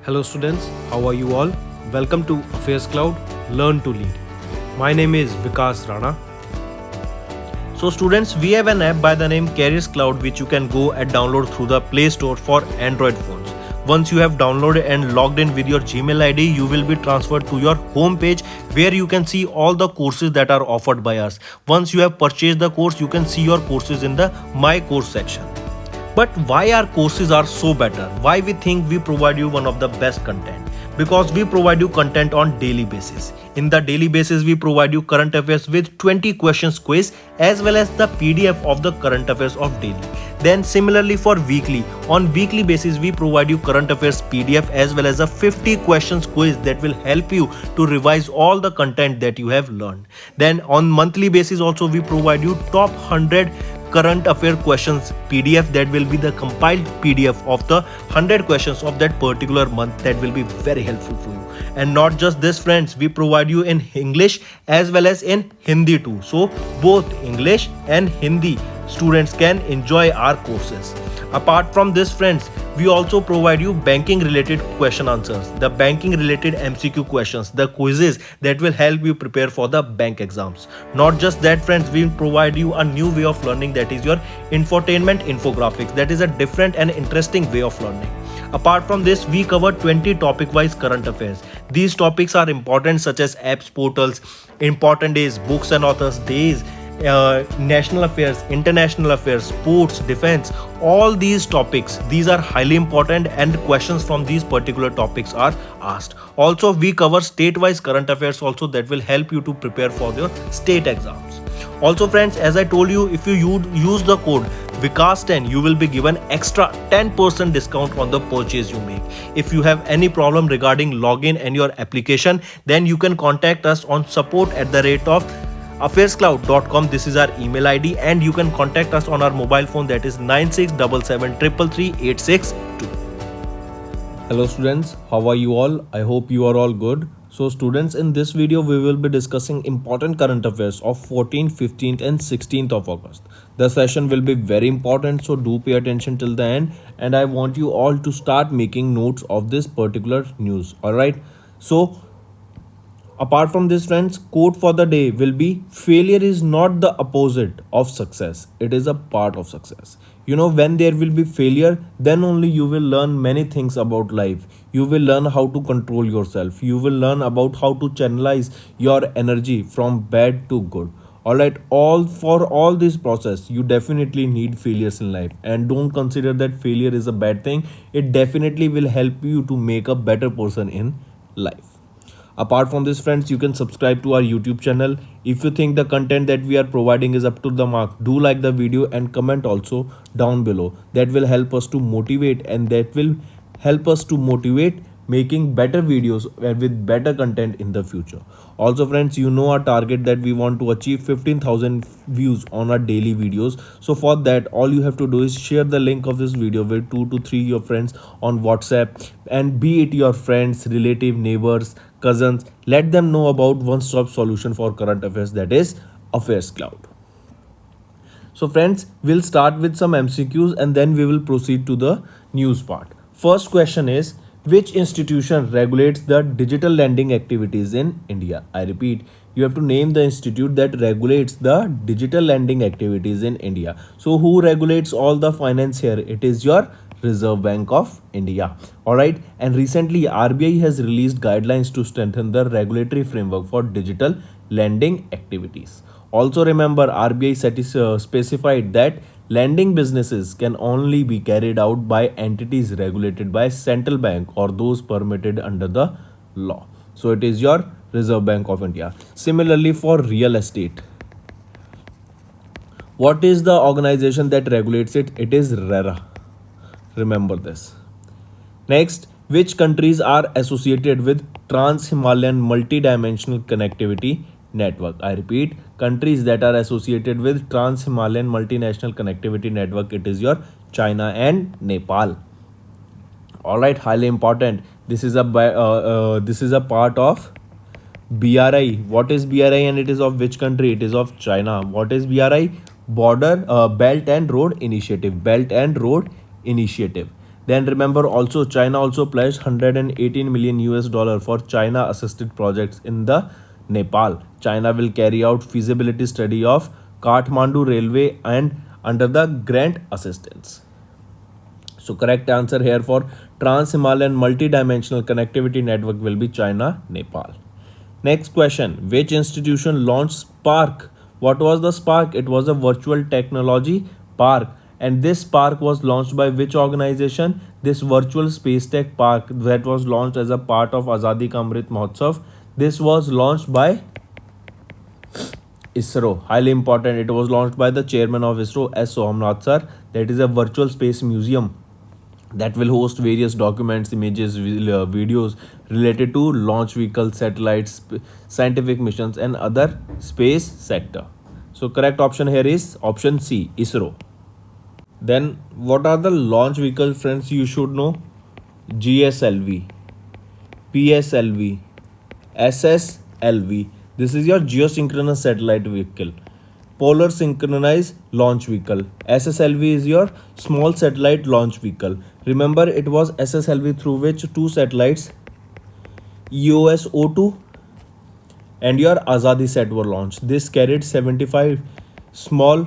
Hello students, how are you all? Welcome to Affairscloud, Learn to Lead. My name is Vikas Rana. So students, we have an app by the name Careers Cloud which you can go and download through the Play Store for Android phones. Once you have downloaded and logged in with your Gmail ID, you will be transferred to your home page where you can see all the courses that are offered by us. Once you have purchased the course, you can see your courses in the My Course section. But why our courses are so better? Why we think we provide you one of the best content? Because we provide you content on daily basis. In the daily basis, we provide you current affairs with 20 questions quiz as well as the PDF of the current affairs of daily. Then similarly for weekly, on weekly basis we provide you current affairs PDF as well as a 50 questions quiz that will help you to revise all the content that you have learned. Then on monthly basis also we provide you top 100 current affair questions PDF that will be the compiled PDF of the 100 questions of that particular month that will be very helpful for you. And not just this friends, we provide you in English as well as in Hindi too. So both English and Hindi students can enjoy our courses. Apart from this friends, we also provide you banking related question answers, the banking related MCQ questions, the quizzes that will help you prepare for the bank exams. Not just that friends, we provide you a new way of learning, that is your infotainment infographics. That is a different and interesting way of learning. Apart from this, we cover 20 topic wise current affairs. These topics are important such as apps, portals, important days, books and authors days, national affairs, international affairs, sports, defense, all these topics, these are highly important and questions from these particular topics are asked. Also we cover state-wise current affairs also that will help you to prepare for your state exams. Also friends, as I told you, if you use the code Vikas10, you will be given extra 10% discount on the purchase you make. If you have any problem regarding login and your application, then you can contact us on support@affairscloud.com. This is our email ID and you can contact us on our mobile phone, that is 9677333862. Hello students, how are you all? I hope you are all good. So students, in this video we will be discussing important current affairs of 14th, 15th and 16th of August. The session will be very important, so do pay attention till the end, and I want you all to start making notes of this particular news. Alright, so apart from this friends, quote for the day will be: failure is not the opposite of success, it is a part of success. You know, when there will be failure, then only you will learn many things about life. You will learn how to control yourself. You will learn about how to channelize your energy from bad to good. Alright, for all this process, you definitely need failures in life, and don't consider that failure is a bad thing. It definitely will help you to make a better person in life. Apart from this friends, you can subscribe to our YouTube channel. If you think the content that we are providing is up to the mark, do like the video and comment also down below. That will help us to motivate, and that will help us to motivate making better videos with better content in the future. Also friends, you know our target that we want to achieve 15,000 views on our daily videos. So for that, all you have to do is share the link of this video with 2 to 3 your friends on WhatsApp, and be it your friends, relative, neighbors, cousins, let them know about one-stop solution for current affairs, that is Affairscloud. So friends, we'll start with some MCQs and then we will proceed to the news part. First question is: which institution regulates the digital lending activities in India? I repeat, you have to name the institute that regulates the digital lending activities in India. So who regulates all the finance here? It is your Reserve Bank of India. Alright, and recently RBI has released guidelines to strengthen the regulatory framework for digital lending activities. Also remember, RBI specified that lending businesses can only be carried out by entities regulated by central bank or those permitted under the law. So it is your Reserve Bank of India. Similarly for real estate, what is the organization that regulates it? It is RERA. Remember this. Next, which countries are associated with Trans Himalayan multi-dimensional connectivity network? I repeat, countries that are associated with Trans Himalayan multinational connectivity network, it is your China and Nepal. Alright, highly important. This is a part of BRI. What is BRI and it is of which country? It is of China. What is BRI? Belt and Road Initiative. Then remember also China also pledged 118 million US dollar for China assisted projects in the Nepal. China will carry out feasibility study of Kathmandu railway and under the grant assistance. So correct answer here for Trans Himalayan multi-dimensional connectivity network will be China-Nepal. Next question. Which institution launched Spark? What was the Spark? It was a virtual technology park. And this park was launched by which organization? This virtual space tech park that was launched as a part of Azadi Ka Amrit Mahotsav. This was launched by ISRO. Highly important. It was launched by the chairman of ISRO, S. Somnath sir. That is a virtual space museum that will host various documents, images, videos related to launch vehicles, satellites, scientific missions, and other space sector. So correct option here is option C, ISRO. Then what are the launch vehicle, friends? You should know GSLV, PSLV, SSLV. This is your geosynchronous satellite vehicle. Polar synchronized launch vehicle. SSLV is your small satellite launch vehicle. Remember, it was SSLV through which two satellites EOS-02 and your Azadi sat were launched. This carried 75 small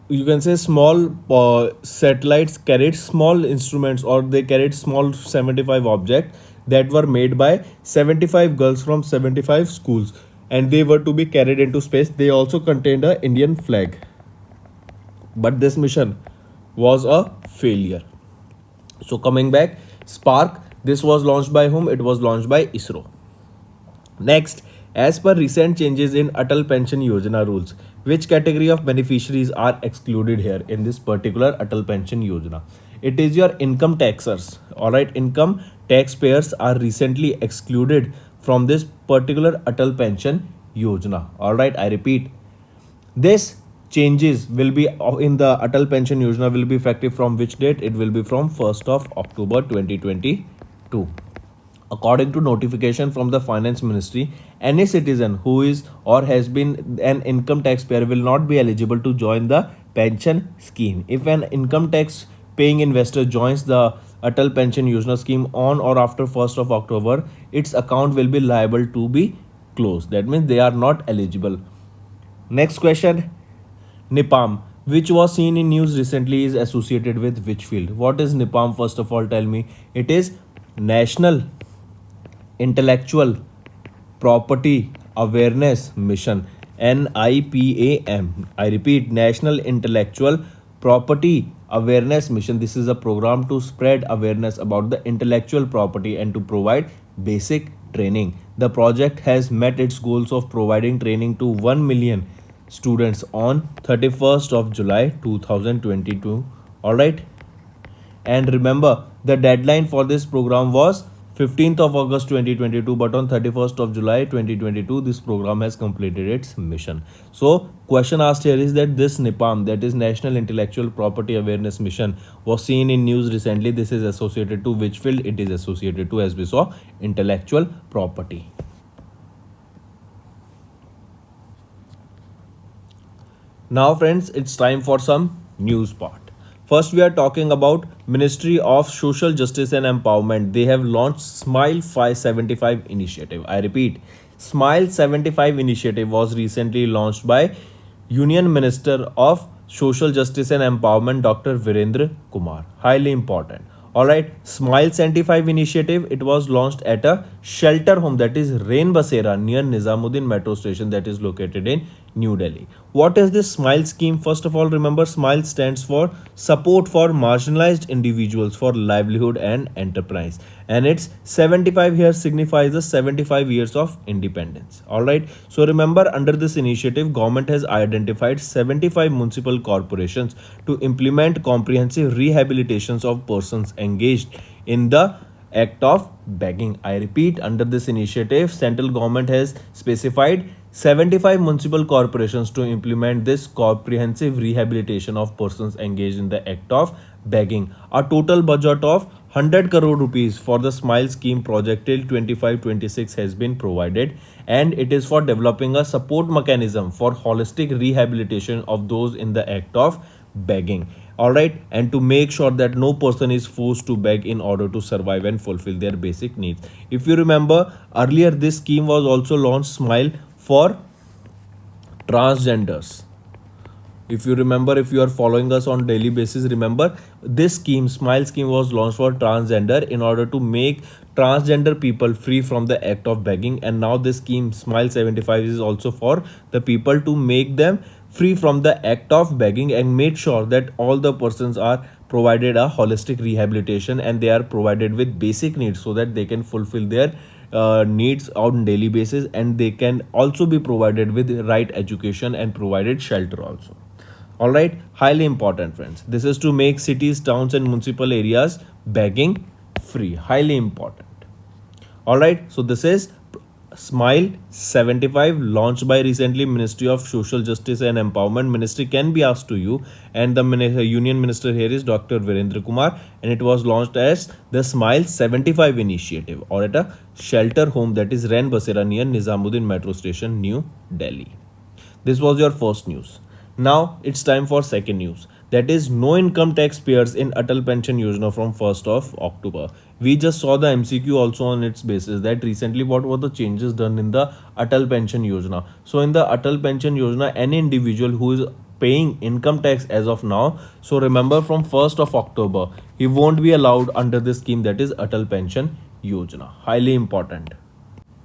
you can say small satellites carried small instruments, or they carried small 75 objects that were made by 75 girls from 75 schools, and they were to be carried into space. They also contained a Indian flag, but this mission was a failure. So coming back, Spark, this was launched by whom? It was launched by ISRO. Next, as per recent changes in Atal Pension Yojana rules, which category of beneficiaries are excluded here in this particular Atal Pension Yojana? It is your income taxers. Alright, income taxpayers are recently excluded from this particular Atal Pension Yojana. Alright, I repeat, this changes will be in the Atal Pension Yojana will be effective from which date? It will be from 1st of October 2022. According to notification from the Finance Ministry, any citizen who is or has been an income taxpayer will not be eligible to join the pension scheme. If an income tax paying investor joins the Atal Pension Yojana scheme on or after 1st of October, its account will be liable to be closed. That means they are not eligible. Next question. NIPAM, which was seen in news recently, is associated with which field? What is NIPAM? First of all, tell me. It is National Intellectual Property Awareness Mission, NIPAM. I repeat, National Intellectual Property Awareness Mission. This is a program to spread awareness about the intellectual property and to provide basic training. The project has met its goals of providing training to 1 million students on 31st of July 2022. Alright, and remember, the deadline for this program was 15th of August 2022, but on 31st of July 2022 this program has completed its mission. So question asked here is that this NIPAM, that is National Intellectual Property Awareness Mission, was seen in news recently. This is associated to which field? It is associated to, as we saw, intellectual property. Now friends, it's time for some news part. First, we are talking about Ministry of Social Justice and Empowerment. They have launched Smile 575 initiative. I repeat, Smile 75 initiative was recently launched by Union Minister of Social Justice and Empowerment, Dr. Virendra Kumar. Highly important. Alright, Smile 75 initiative, it was launched at a shelter home, that is Rain Basera, near Nizamuddin metro station, that is located in New Delhi. What is this Smile scheme? First of all, remember, Smile stands for Support for Marginalized Individuals for Livelihood and Enterprise, and its 75 here signifies the 75 years of independence. Alright, so remember, under this initiative, government has identified 75 municipal corporations to implement comprehensive rehabilitations of persons engaged in the act of begging. I repeat, under this initiative, central government has specified 75 municipal corporations to implement this comprehensive rehabilitation of persons engaged in the act of begging. A total budget of 100 crore rupees for the Smile scheme project till 25-26 has been provided, and it is for developing a support mechanism for holistic rehabilitation of those in the act of begging. All right, and to make sure that no person is forced to beg in order to survive and fulfill their basic needs. If you remember earlier, this scheme was also launched, Smile, for transgenders. If you remember, if you are following us on daily basis, remember this scheme, Smile scheme, was launched for transgender in order to make transgender people free from the act of begging. And now this scheme, Smile 75, is also for the people to make them free from the act of begging and make sure that all the persons are provided a holistic rehabilitation and they are provided with basic needs so that they can fulfill their needs on daily basis, and they can also be provided with right education and provided shelter also. All right, highly important, friends. This is to make cities, towns, and municipal areas begging free. Highly important. All right, so this is Smile 75, launched by recently Ministry of Social Justice and Empowerment. Ministry can be asked to you, and the Union Minister here is Dr. Virendra Kumar, and it was launched as the Smile 75 initiative, or at a shelter home that is Ren Basera near Nizamuddin Metro Station, New Delhi. This was your first news. Now it's time for second news. That is no income taxpayers in Atal Pension Yojana from 1st of October. We just saw the MCQ also on its basis that recently what were the changes done in the Atal Pension Yojana. So in the Atal Pension Yojana, any individual who is paying income tax as of now, so remember from 1st of October, he won't be allowed under this scheme, that is Atal Pension Yojana. Highly important.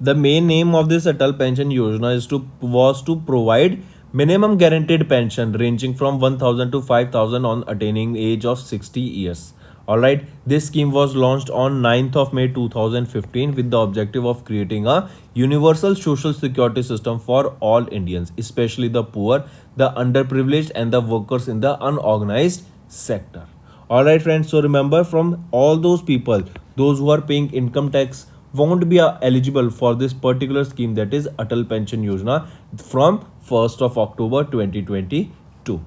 The main aim of this Atal Pension Yojana was to provide minimum guaranteed pension ranging from 1000 to 5000 on attaining age of 60 years. Alright, this scheme was launched on 9th of May 2015 with the objective of creating a universal social security system for all Indians, especially the poor, the underprivileged, and the workers in the unorganized sector. Alright, friends, so remember, from all those people, those who are paying income tax won't be eligible for this particular scheme, that is Atal Pension Yojana, from 1st of October 2022.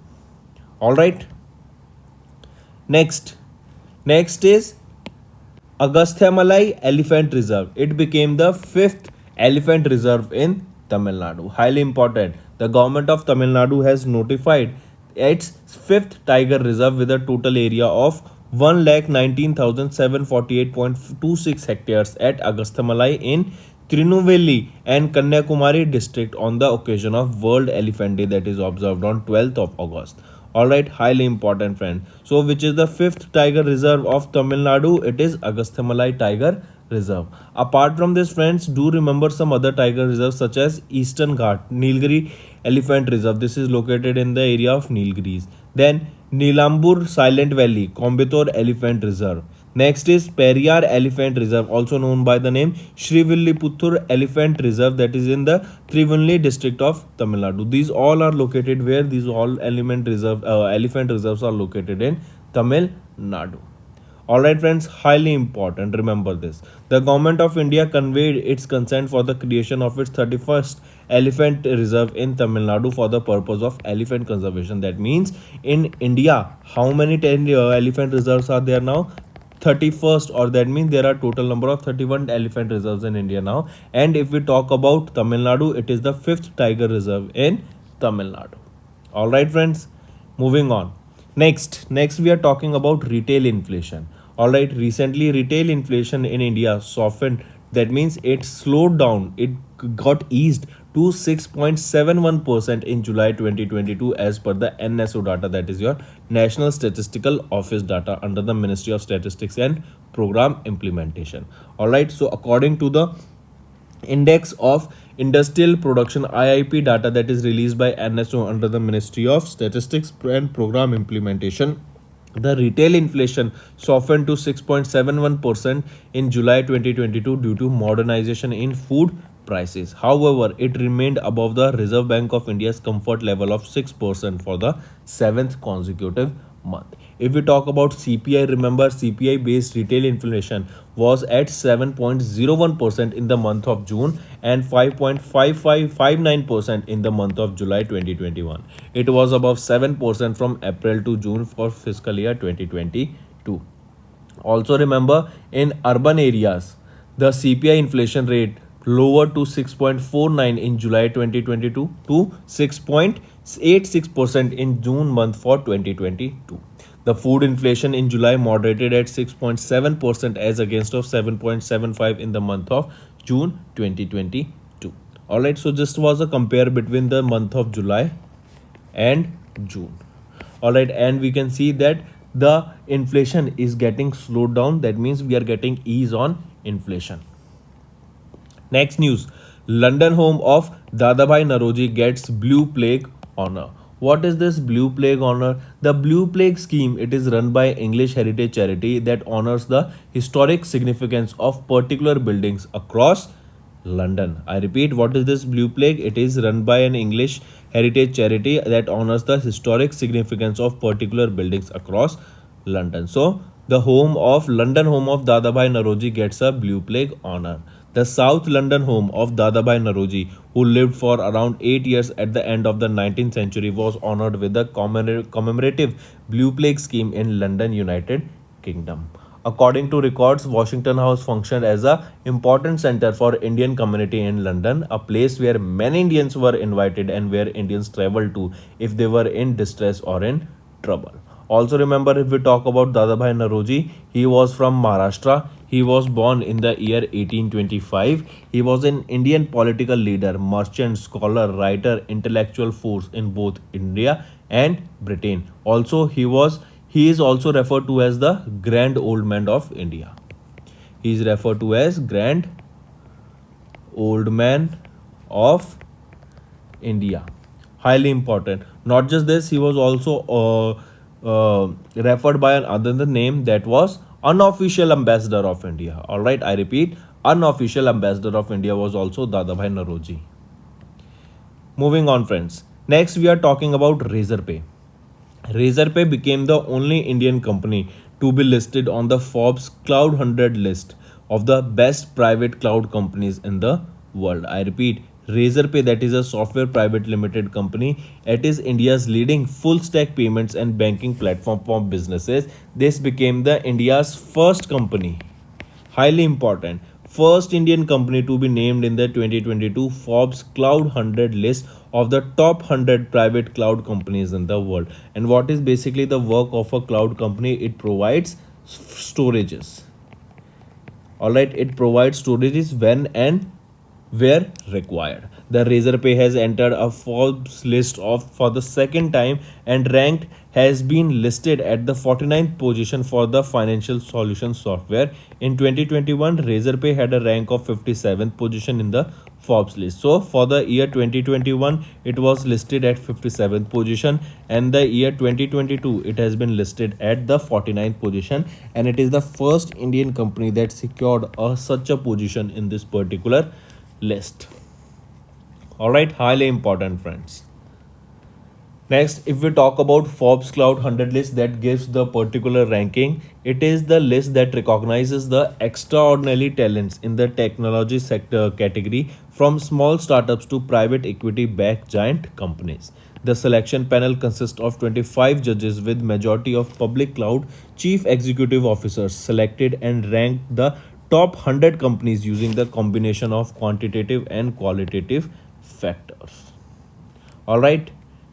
All right. Next is Agastyamalai Elephant Reserve. It became the 5th elephant reserve in Tamil Nadu. Highly important. The government of Tamil Nadu has notified its 5th tiger reserve with a total area of 1,19,748.26 hectares at Agastyamalai in Tirunelveli and Kanyakumari district on the occasion of World Elephant Day that is observed on 12th of August. Alright, highly important, friend. So which is the 5th tiger reserve of Tamil Nadu? It is Agastyamalai Tiger Reserve. Apart from this, friends, do remember some other tiger reserves such as Eastern Ghat, Nilgiri Elephant Reserve. This is located in the area of Nilgiris. Then Nilambur Silent Valley, Coimbatore Elephant Reserve. Next is Periyar Elephant Reserve, also known by the name Srivilliputhur Elephant Reserve, that is in the Trivandrum district of Tamil Nadu. These all are located where? These all elephant reserves are located in Tamil Nadu. Alright, friends, highly important. Remember this. The government of India conveyed its consent for the creation of its 31st elephant reserve in Tamil Nadu for the purpose of elephant conservation. That means in India, how many elephant reserves are there now? 31st, or that means there are total number of 31 elephant reserves in India now. And if we talk about Tamil Nadu, it is the 5th tiger reserve in Tamil Nadu. Alright, friends, moving on. Next we are talking about retail inflation. Alright, recently retail inflation in India softened. That means it slowed down. It got eased to 6.71% in July 2022 as per the NSO data, that is your National Statistical Office data under the Ministry of Statistics and Program Implementation. Alright, so according to the Index of Industrial Production IIP data that is released by NSO under the Ministry of Statistics and Program Implementation, the retail inflation softened to 6.71% in July 2022 due to modernization in food prices. However, it remained above the Reserve Bank of India's comfort level of 6% for the 7th consecutive month. If we talk about CPI, remember CPI based retail inflation was at 7.01% in the month of June and 5.5559% in the month of July 2021. It was above 7% from April to June for fiscal year 2022. Also remember, in urban areas, the CPI inflation rate lowered to 6.49 in July 2022 to 6.86% in June month for 2022. The food inflation in July moderated at 6.7% as against of 7.75 in the month of June 2022. Alright, so just was a compare between the month of July and June. Alright, and we can see that the inflation is getting slowed down. That means we are getting ease on inflation. Next news, London home of Dadabhai Naroji gets Blue Plague honor. What is this Blue Plague honor? The Blue Plague scheme, it is run by English Heritage Charity that honors the historic significance of particular buildings across London. I repeat, what is this Blue Plague? It is run by an English heritage charity that honors the historic significance of particular buildings across London. So, the London home of Dadabhai Naroji gets a Blue Plague honor. The South London home of Dadabhai Naroji, who lived for around 8 years at the end of the 19th century, was honored with the commemorative Blue Plague scheme in London, United Kingdom. According to records, Washington House functioned as an important center for Indian community in London, a place where many Indians were invited and where Indians traveled to if they were in distress or in trouble. Also remember, if we talk about Dadabhai Naroji, he was from Maharashtra. He was born in the year 1825. He was an Indian political leader, merchant, scholar, writer, intellectual force in both India and Britain. Also, he is also referred to as the Grand Old Man of India. He is referred to as Grand Old Man of India. Highly important. Not just this, he was also referred by another name, that was Unofficial Ambassador of India. Alright, I repeat, Unofficial Ambassador of India was also Dadabhai Naroji. Moving on, friends. Next, we are talking about Razorpay. Razorpay became the only Indian company to be listed on the Forbes Cloud 100 list of the best private cloud companies in the world. I repeat, Razorpay, that is a software private limited company. It is India's leading full stack payments and banking platform for businesses. This became the India's first company, highly important, first Indian company to be named in the 2022 Forbes Cloud 100 list of the top 100 private cloud companies in the world. And what is basically the work of a cloud company? It provides storages. Alright, it provides storages when and where required. The Razorpay has entered a Forbes list for the second time and ranked has been listed at the 49th position for the financial solutions software. In 2021, Razorpay had a rank of 57th position in the Forbes list. So for the year 2021, it was listed at 57th position, and the year 2022, it has been listed at the 49th position, and it is the first Indian company that secured such a position in this particular list. Alright, highly important, friends. Next, if we talk about Forbes Cloud 100 list that gives the particular ranking, it is the list that recognizes the extraordinary talents in the technology sector category, from small startups to private equity backed giant companies. The selection panel consists of 25 judges with majority of public cloud chief executive officers selected and ranked the top 100 companies using the combination of quantitative and qualitative factors. Alright,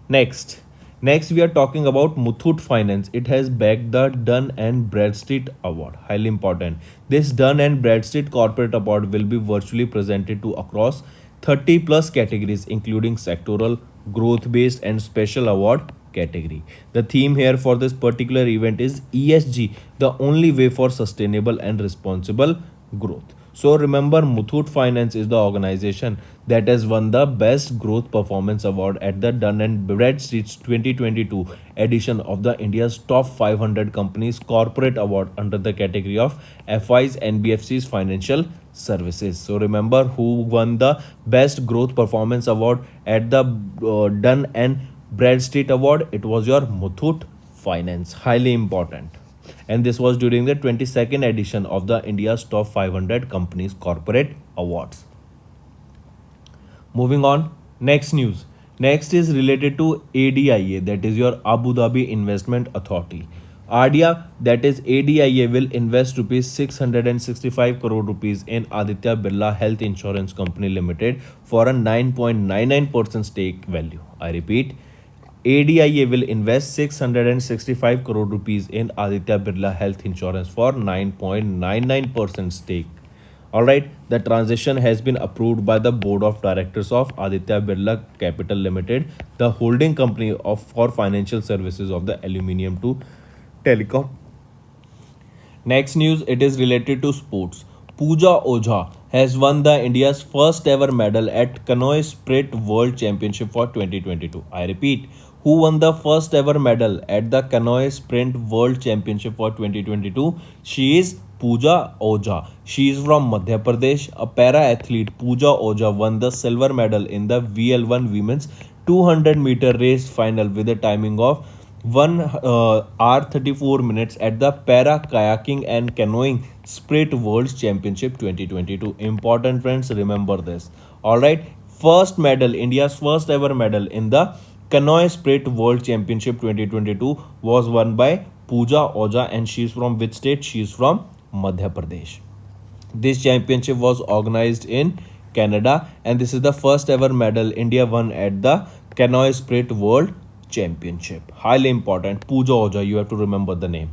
next we are talking about Muthoot Finance. It has bagged the Dun and Bradstreet Award. Highly important. This Dun and Bradstreet Corporate Award will be virtually presented to across 30 plus categories, including sectoral, growth based and special award category. The theme here for this particular event is ESG, the only way for sustainable and responsible growth. So remember, Muthoot Finance is the organization that has won the Best Growth Performance Award at the Dun & Bradstreet's 2022 edition of the India's Top 500 Companies Corporate Award under the category of FIs NBFCs Financial Services. So remember, who won the Best Growth Performance Award at the Dun & Bradstreet Award? It was your Muthoot Finance. Highly important. And this was during the 22nd edition of the India's Top 500 Companies Corporate Awards. Moving on, next news. Next is related to ADIA, that is your Abu Dhabi Investment Authority. ADIA, that is ADIA, will invest rupees 665 crore rupees in Aditya Birla Health Insurance Company Limited for a 9.99% stake value. I repeat, ADIA will invest 665 crore rupees in Aditya Birla Health Insurance for 9.99% stake. Alright, the transaction has been approved by the Board of Directors of Aditya Birla Capital Limited, the holding company for financial services of the aluminium to telecom. Next news, it is related to sports. Pooja Ojha has won the India's first ever medal at Canoe Sprint World Championship for 2022. I repeat, who won the first ever medal at the Canoe Sprint World Championship for 2022? She is Pooja Ojha. She is from Madhya Pradesh. A para athlete, Pooja Ojha won the silver medal in the VL1 women's 200-meter race final with a timing of 1 hour 34 minutes at the Para Kayaking and Canoeing Sprint World Championship 2022. Important friends, remember this. Alright, first medal, India's first ever medal in the Canoe Sprint World Championship 2022 was won by Pooja Ojha, and she is from which state? She is from Madhya Pradesh. This championship was organized in Canada, and this is the first ever medal India won at the Canoe Sprint World Championship. Highly important. Pooja Ojha, you have to remember the name.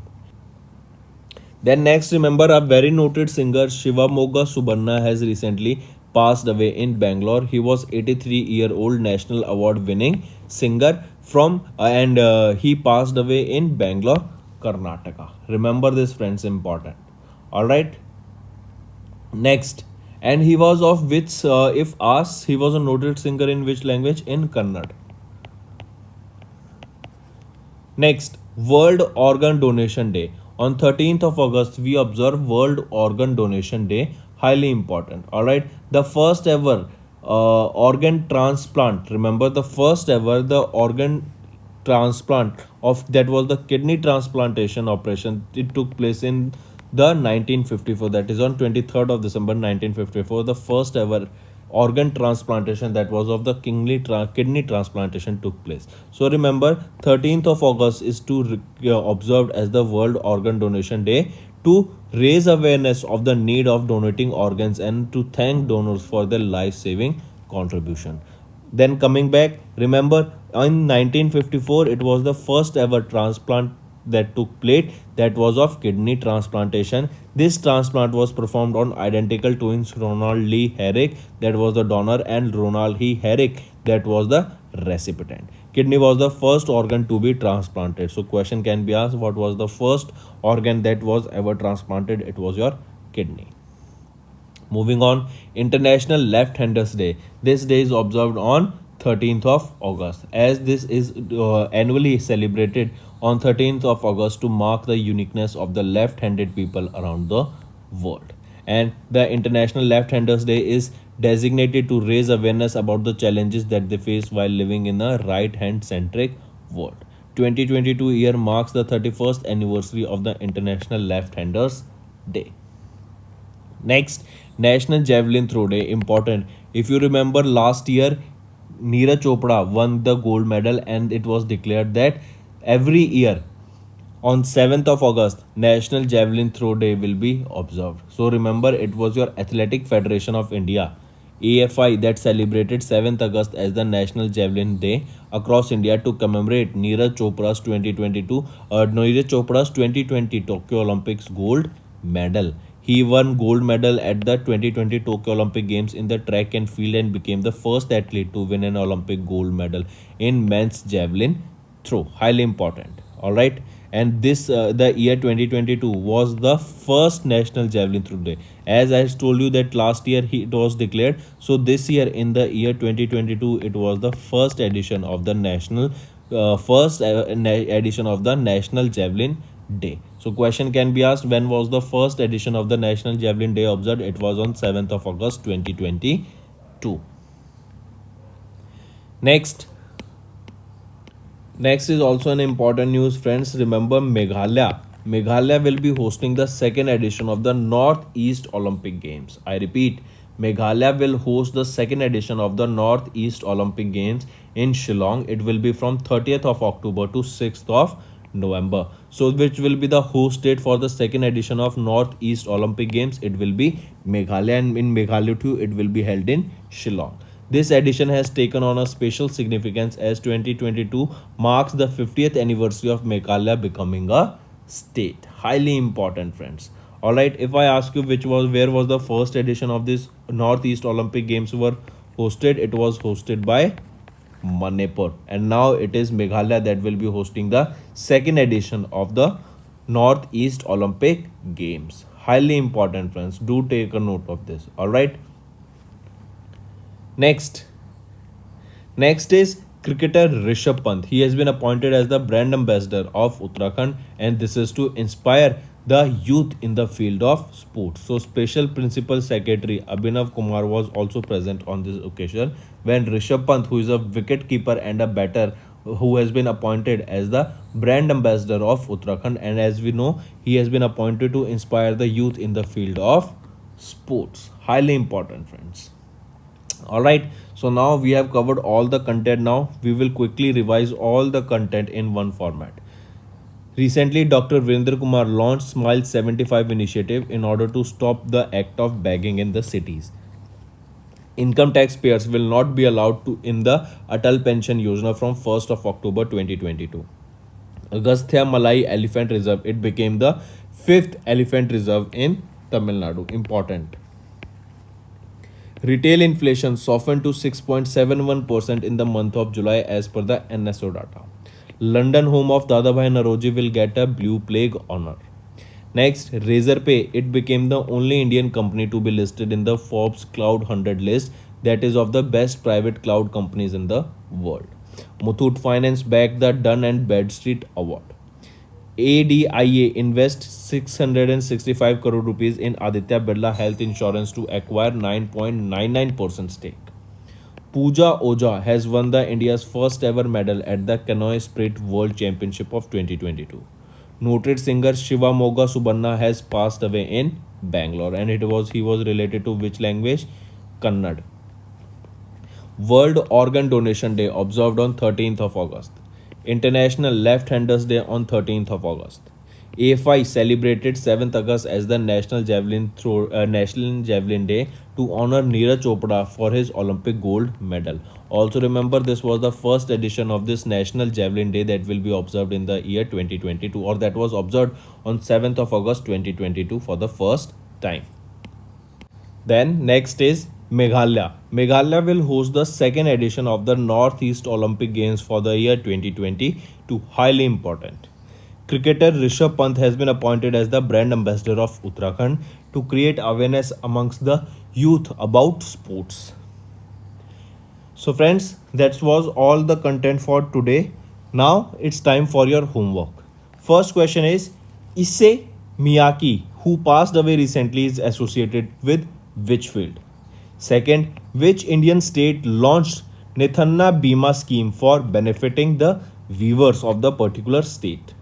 Then next, remember a very noted singer Shivamoga Subarna has recently passed away in Bangalore. He was 83-year-old national award winning singer from and he passed away in Bangalore, Karnataka. Remember this, friends, important. All right. Next, and he was of which, if asked, he was a noted singer in which language? In Kannada. Next, World Organ Donation Day. On 13th of August, we observe World Organ Donation Day. Highly important. Alright, the first ever organ transplant. Remember, the first ever the organ transplant of that was the kidney transplantation operation. It took place in the 1954. That is on 23rd of December 1954. The first ever organ transplantation, that was of the kidney transplantation, took place. So remember, 13th of August is to observed as the World Organ Donation Day to raise awareness of the need of donating organs and to thank donors for their life-saving contribution. Then coming back, remember in 1954 it was the first ever transplant that took place, that was of kidney transplantation. This transplant was performed on identical twins Ronald Lee Herrick, that was the donor, and Ronald E. Herrick, that was the recipient. Kidney was the first organ to be transplanted. So question can be asked, what was the first organ that was ever transplanted? It was your kidney. Moving on, International Left-Handers Day. This day is observed on 13th of August, as this is annually celebrated on 13th of August to mark the uniqueness of the left-handed people around the world. And the International Left-Handers Day is designated to raise awareness about the challenges that they face while living in a right-hand centric world. 2022 year marks the 31st anniversary of the International Left-Handers Day. Next, National Javelin Throw Day. Important. If you remember, last year Neeraj Chopra won the gold medal, and it was declared that every year on 7th of August, National Javelin Throw Day will be observed. So remember, it was your Athletic Federation of India, AFI, that celebrated 7th August as the National Javelin Day across India to commemorate Neeraj Chopra's 2020 Tokyo Olympics gold medal. He won gold medal at the 2020 Tokyo Olympic Games in the track and field and became the first athlete to win an Olympic gold medal in men's javelin throw. Highly important. All right. And this the year 2022 was the first National Javelin Throw Day. As I told you that last year it was declared. So this year in the year 2022 it was the first edition of the National National Javelin Day. So question can be asked, when was the first edition of the National Javelin Day observed? It was on 7th of August 2022. Next is also an important news, friends. Remember, Meghalaya will be hosting the second edition of the Northeast Olympic Games. I repeat, Meghalaya will host the second edition of the Northeast Olympic Games in Shillong. It will be from 30th of October to 6th of November. So which will be the host state for the second edition of Northeast Olympic Games? It will be Meghalaya, and in Meghalaya too it will be held in Shillong. This edition has taken on a special significance as 2022 marks the 50th anniversary of Meghalaya becoming a state. Highly important, friends. Alright, if I ask you where was the first edition of this Northeast Olympic Games were hosted, it was hosted by Manipur, and now it is Meghalaya that will be hosting the second edition of the Northeast Olympic Games. Highly important, friends. Do take a note of this. Alright. Next is cricketer Rishabh Pant. He has been appointed as the brand ambassador of Uttarakhand, and this is to inspire the youth in the field of sports. So Special Principal Secretary Abhinav Kumar was also present on this occasion when Rishabh Pant, who is a wicket keeper and a batter, who has been appointed as the brand ambassador of Uttarakhand, and as we know, he has been appointed to inspire the youth in the field of sports. Highly important, friends. Alright, so now we have covered all the content. Now we will quickly revise all the content in one format. Recently, Dr. Virendra Kumar launched Smile 75 initiative in order to stop the act of begging in the cities. Income taxpayers will not be allowed to in the Atal Pension Yojana from 1st of October 2022. Agastya Malai Elephant Reserve, it became the 5th elephant reserve in Tamil Nadu. Important. Retail inflation softened to 6.71% in the month of July as per the NSO data. London home of Dadabhai Naroji will get a Blue Plague honor. Next, Razorpay, it became the only Indian company to be listed in the Forbes Cloud 100 list, that is of the best private cloud companies in the world. Muthoot Finance bagged the Dun and Bradstreet Award. ADIA invests 665 crore rupees in Aditya Birla Health Insurance to acquire 9.99% stake. Pooja Oja has won the India's first ever medal at the Canoe Sprint World Championship of 2022. Noted singer Shiva Moga Subanna has passed away in Bangalore, and he was related to which language? Kannada. World Organ Donation Day observed on 13th of August. International Left-Handers Day on 13th of August. AFI celebrated 7th August as the National Javelin Day to honor Neeraj Chopra for his Olympic gold medal. Also remember, this was the first edition of this National Javelin Day that will be observed in the year 2022, or that was observed on 7th of August 2022 for the first time. Then next is Meghalaya. Meghalaya will host the second edition of the Northeast Olympic Games for the year 2022. Highly important. Cricketer Rishabh Pant has been appointed as the brand ambassador of Uttarakhand to create awareness amongst the youth about sports. So friends, that was all the content for today. Now it's time for your homework. First question is, Issei Miyake, who passed away recently, is associated with which field? Second, which Indian state launched Nethanna Bima scheme for benefiting the weavers of the particular state?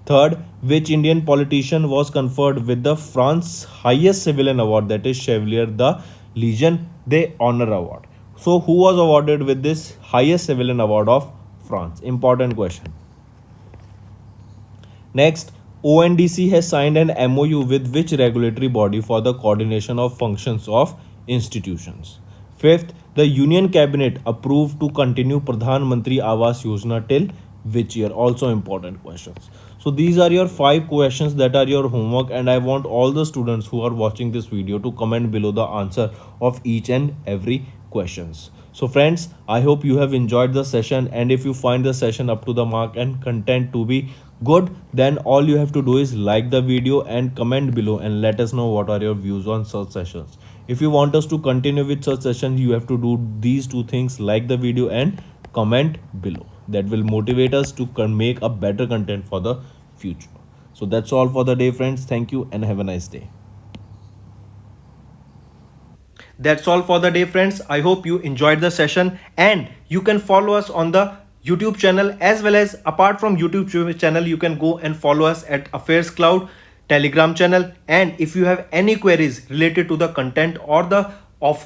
Third, which Indian politician was conferred with the France's highest civilian award, that is Chevalier, the Legion d'Honneur award? So who was awarded with this highest civilian award of France? Important question. Next, ONDC has signed an MOU with which regulatory body for the coordination of functions of institutions? Fifth, the Union Cabinet approved to continue Pradhan Mantri Awas Yojana till which year? Also important questions. So these are your 5 questions that are your homework, and I want all the students who are watching this video to comment below the answer of each and every questions. So friends, I hope you have enjoyed the session, and if you find the session up to the mark and content to be good, then all you have to do is like the video and comment below and let us know what are your views on such sessions. If you want us to continue with such sessions, you have to do these 2 things: like the video and comment below. That will motivate us to make a better content for the future. So that's all for the day, friends. Thank you and have a nice day. That's all for the day, friends. I hope you enjoyed the session, and you can follow us on the YouTube channel, as well as apart from YouTube channel, you can go and follow us at Affairscloud Telegram channel. And if you have any queries related to the content or the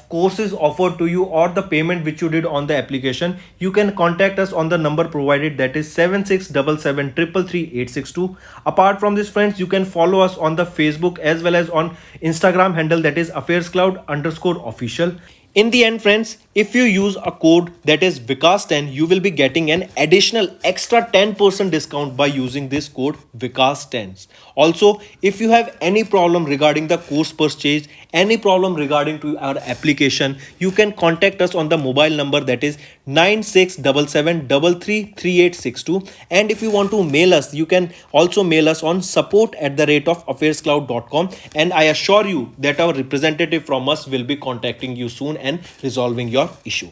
courses offered to you or the payment which you did on the application, you can contact us on the number provided, that is 7677333862. Apart from this, friends, you can follow us on the Facebook as well as on Instagram handle, that is Affairscloud_official. In the end, friends, If you use a code that is Vikas10, you will be getting an additional extra 10% discount by using this code Vikas10. Also, if you have any problem regarding the course purchase, any problem regarding to our application, you can contact us on the mobile number that is 9677333862. And if you want to mail us, you can also mail us on support@affairscloud.com, and I assure you that our representative from us will be contacting you soon and resolving your issue.